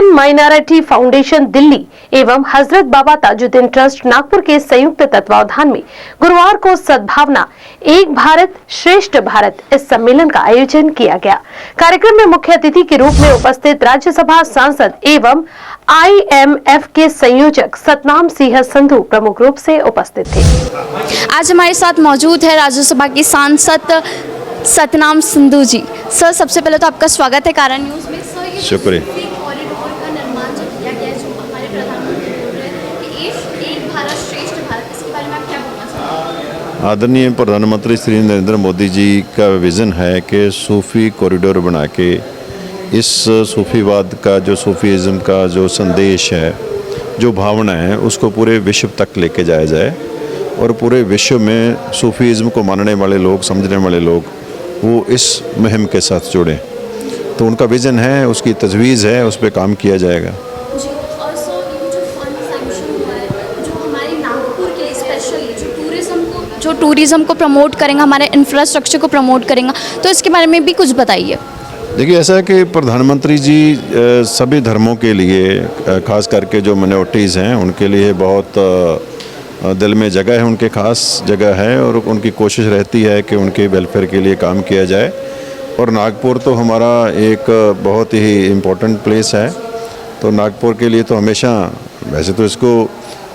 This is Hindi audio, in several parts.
मुस्लिम माइनॉरिटी फाउंडेशन दिल्ली एवं हजरत बाबा ताजुद्दीन ट्रस्ट नागपुर के संयुक्त तत्वावधान में गुरुवार को सद्भावना एक भारत श्रेष्ठ भारत इस सम्मेलन का आयोजन किया गया। कार्यक्रम में मुख्य अतिथि के रूप में उपस्थित राज्यसभा सांसद एवं IMF के संयोजक सतनाम सिंह संधू प्रमुख रूप से उपस्थित थे। आज हमारे साथ मौजूद है राज्यसभा के सांसद सतनाम संधू जी। सर, सबसे पहले तो आपका स्वागत है कारण न्यूज़ में। सर, ये शुक्रिया। कॉरिडोर का निर्माण जो किया गया है, जो हमारे प्रधानमंत्री बोल रहे हैं कि एक भारत श्रेष्ठ भारत, इसके बारे में आप क्या बोलना चाहते हैं? आदरणीय प्रधानमंत्री श्री नरेंद्र मोदी जी का विज़न है कि सूफ़ी कॉरिडोर बना के इस सूफ़ीवाद का, जो सूफ़ीज़म का जो संदेश है, जो भावना है, उसको पूरे विश्व तक लेके जाया जाए और पूरे विश्व में सूफ़ीज़म को मानने वाले लोग, समझने वाले लोग वो इस मुहिम के साथ जुड़ें। तो उनका विज़न है, उसकी तजवीज़ है, उस पर काम किया जाएगा। जी, और सर, ये जो फंड सैंक्शन हुआ है, जो हमारे नागपुर के स्पेशली जो टूरिज़्म को प्रमोट करेंगे, हमारे इंफ्रास्ट्रक्चर को प्रमोट करेंगे, तो इसके बारे में भी कुछ बताइए। देखिए, ऐसा है कि प्रधानमंत्री जी सभी धर्मों के लिए, खास करके जो माइनॉरिटीज़ हैं उनके लिए बहुत दिल में जगह है, उनके ख़ास जगह है और उनकी कोशिश रहती है कि उनके वेलफेयर के लिए काम किया जाए। और नागपुर तो हमारा एक बहुत ही इम्पोर्टेंट प्लेस है, तो नागपुर के लिए तो हमेशा, वैसे तो इसको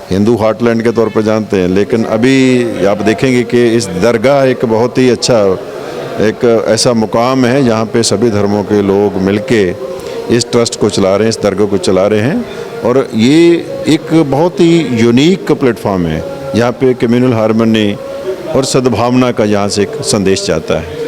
हिंदू हार्टलैंड के तौर पर जानते हैं, लेकिन अभी आप देखेंगे कि इस दरगाह एक बहुत ही अच्छा, एक ऐसा मुकाम है जहाँ पे सभी धर्मों के लोग मिलके इस ट्रस्ट को चला रहे हैं, इस दरगाह को चला रहे हैं। और ये एक बहुत ही यूनिक प्लेटफॉर्म है यहाँ पे कम्युनल हार्मनी और सद्भावना का यहाँ से एक संदेश जाता है।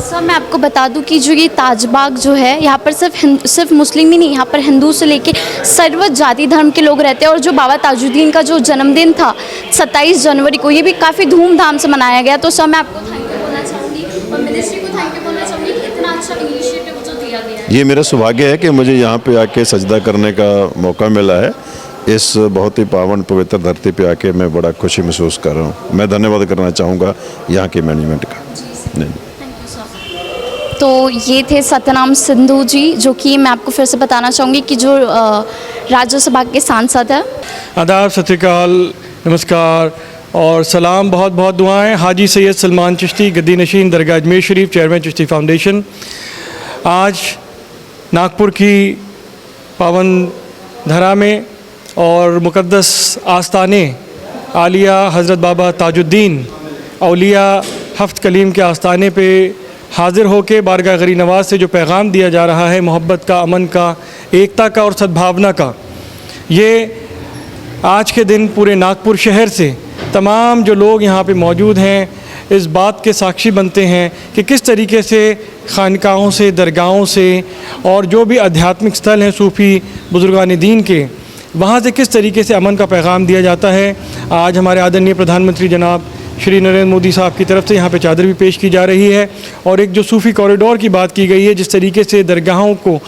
सर, मैं आपको बता दूं कि जो ये ताजबाग जो है, यहाँ पर सिर्फ मुस्लिम ही नहीं, यहाँ पर हिंदू से लेके सर्व जाति धर्म के लोग रहते हैं। और जो बाबा ताजुद्दीन का जो जन्मदिन था 27 जनवरी को, ये भी काफ़ी धूमधाम से मनाया गया। तो सर, मैं आपको थैंक यू बोलना चाहूँगी और मिनिस्ट्री को थैंक यू बोलना चाहूँगी कि इतना अच्छा इनिशिएटिव जो दिया गया है। ये मेरा सौभाग्य है कि मुझे यहाँ पे आके सजदा करने का मौका मिला है। इस बहुत ही पावन पवित्र धरती पे आके मैं बड़ा खुशी महसूस कर रहा हूँ। मैं धन्यवाद करना चाहूँगा यहाँ के मैनेजमेंट का। तो ये थे सतनाम संधू जी, जो कि मैं आपको फिर से बताना चाहूँगी कि जो राज्यसभा के सांसद हैं। आदाब, सत श्री अकाल, नमस्कार और सलाम, बहुत बहुत दुआएं। हाजी सैयद सलमान चिश्ती, गद्दी नशीन, दरगाह अजमेर शरीफ, चेयरमैन चिश्ती फाउंडेशन। आज नागपुर की पावन धरा में और मुक़द्दस आस्ताने आलिया हज़रत बाबा ताजुद्दीन औलिया हफ्त कलीम के आस्ताने पे हाज़िर होके बारगाह गरीब नवाज़ से जो पैगाम दिया जा रहा है, मोहब्बत का, अमन का, एकता का और सद्भावना का, ये आज के दिन पूरे नागपुर शहर से तमाम जो लोग यहाँ पे मौजूद हैं इस बात के साक्षी बनते हैं कि किस तरीके से खानकाहों से, दरगाहों से और जो भी आध्यात्मिक स्थल हैं सूफ़ी बुज़ुर्गान दीन के, वहाँ से किस तरीके से अमन का पैगाम दिया जाता है। आज हमारे आदरणीय प्रधानमंत्री जनाब श्री नरेंद्र मोदी साहब की तरफ से यहाँ पे चादर भी पेश की जा रही है और एक जो सूफ़ी कॉरिडोर की बात की गई है, जिस तरीके से दरगाहों को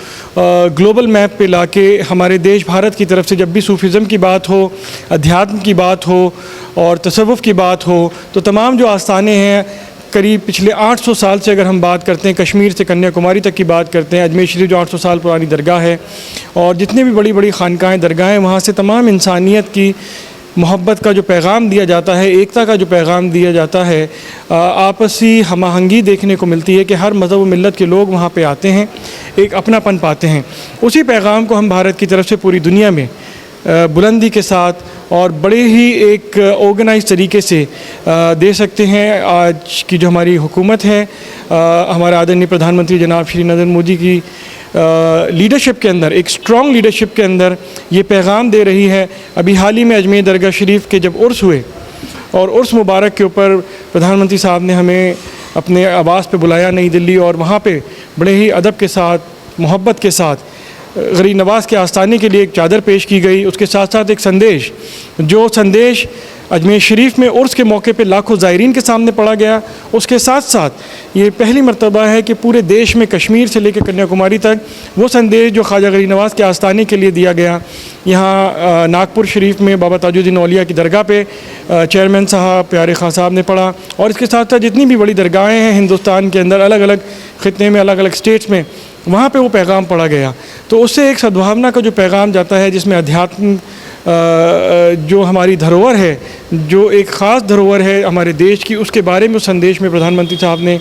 ग्लोबल मैप पे लाके हमारे देश भारत की तरफ से जब भी सूफ़ीज़म की बात हो, अध्यात्म की बात हो और तसव्वुफ़ की बात हो, तो तमाम जो आस्थानें हैं करीब पिछले 800 साल से, अगर हम बात करते हैं कश्मीर से कन्याकुमारी तक की बात करते हैं, अजमेर शरीफ जो 800 साल पुरानी दरगाह है और जितनी भी बड़ी बड़ी खानकाहें, दरगाहें, वहाँ से तमाम इंसानियत की मोहब्बत का जो पैगाम दिया जाता है, एकता का जो पैगाम दिया जाता है, आपसी हमआहंगी देखने को मिलती है कि हर मज़हब व मिल्लत के लोग वहाँ पे आते हैं, एक अपनापन पाते हैं। उसी पैगाम को हम भारत की तरफ से पूरी दुनिया में बुलंदी के साथ और बड़े ही एक ऑर्गेनाइज तरीके से दे सकते हैं। आज की जो हमारी हुकूमत है, हमारे आदरणीय प्रधानमंत्री जनाब श्री नरेंद्र मोदी की लीडरशिप के अंदर, एक स्ट्रॉन्ग लीडरशिप के अंदर ये पैगाम दे रही है। अभी हाल ही में अजमेर दरगाह शरीफ के जब उर्स हुए और उर्स मुबारक के ऊपर प्रधानमंत्री साहब ने हमें अपने आवास पे बुलाया नई दिल्ली, और वहाँ पे बड़े ही अदब के साथ, मोहब्बत के साथ गरीब नवाज़ के आस्थाने के लिए एक चादर पेश की गई। उसके साथ साथ एक संदेश, जो संदेश अजमेर शरीफ में उर्स के मौके पे लाखों ज़ायरीन के सामने पढ़ा गया। उसके साथ साथ ये पहली मर्तबा है कि पूरे देश में कश्मीर से लेकर कन्याकुमारी तक वो संदेश जो ख्वाजा गरीब नवाज़ के आस्थाने के लिए दिया गया, यहाँ नागपुर शरीफ में बाबा ताजुद्दीन औलिया की दरगाह पे चेयरमैन साहब प्यारे खां साहब ने पढ़ा। और इसके साथ साथ जितनी भी बड़ी दरगाहें हैं हिंदुस्तान के अंदर, अलग अलग ख़ित्ते में, अलग अलग स्टेट्स में, वहाँ पे वो पैगाम पढ़ा गया। तो उससे एक सद्भावना का जो पैगाम जाता है, जिसमें अध्यात्म जो हमारी धरोहर है, जो एक ख़ास धरोहर है हमारे देश की, उसके बारे में उस संदेश में प्रधानमंत्री साहब ने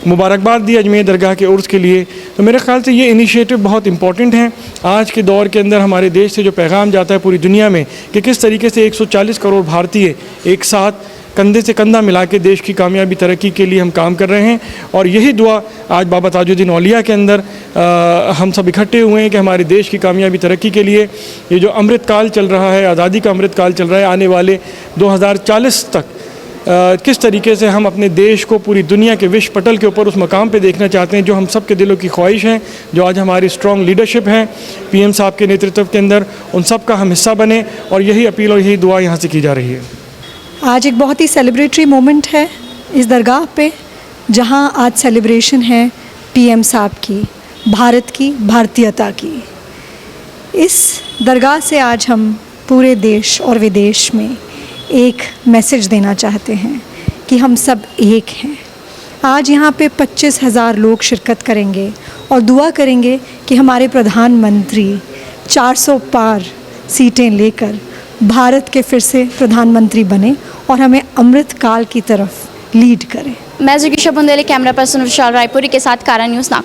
मुबारकबाद दी अजमेर दरगाह के उर्स के लिए। तो मेरे ख़्याल से ये इनिशिएटिव बहुत इम्पॉर्टेंट है। आज के दौर के अंदर हमारे देश से जो पैगाम जाता है पूरी दुनिया में कि किस तरीके से 140 करोड़ भारतीय एक साथ कंधे से कंधा मिला के देश की कामयाबी तरक्की के लिए हम काम कर रहे हैं। और यही दुआ आज बाबा ताजुद्दीन औलिया के अंदर हम सब इकट्ठे हुए हैं कि हमारे देश की कामयाबी तरक्की के लिए ये जो अमृत काल चल रहा है, आज़ादी का अमृत काल चल रहा है, आने वाले 2040 तक किस तरीके से हम अपने देश को पूरी दुनिया के विश्व पटल के ऊपर उस मकाम पे देखना चाहते हैं जो हम सब के दिलों की ख्वाहिश है, जो आज हमारी स्ट्रॉन्ग लीडरशिप है पीएम साहब के नेतृत्व के अंदर, उन सब का हम हिस्सा बने। और यही अपील और यही दुआ यहाँ से की जा रही है। आज एक बहुत ही सेलिब्रेटरी मोमेंट है इस दरगाह पे, जहां आज सेलिब्रेशन है पीएम साहब की, भारत की, भारतीयता की। इस दरगाह से आज हम पूरे देश और विदेश में एक मैसेज देना चाहते हैं कि हम सब एक हैं। आज यहाँ पे 25,000 लोग शिरकत करेंगे और दुआ करेंगे कि हमारे प्रधानमंत्री 400 पार सीटें लेकर भारत के फिर से प्रधानमंत्री बने और हमें अमृत काल की तरफ लीड करें। मैं जिगीशा बुंदेले, कैमरा पर्सन विशाल रायपुरी के साथ कारा न्यूज़ नागपुर।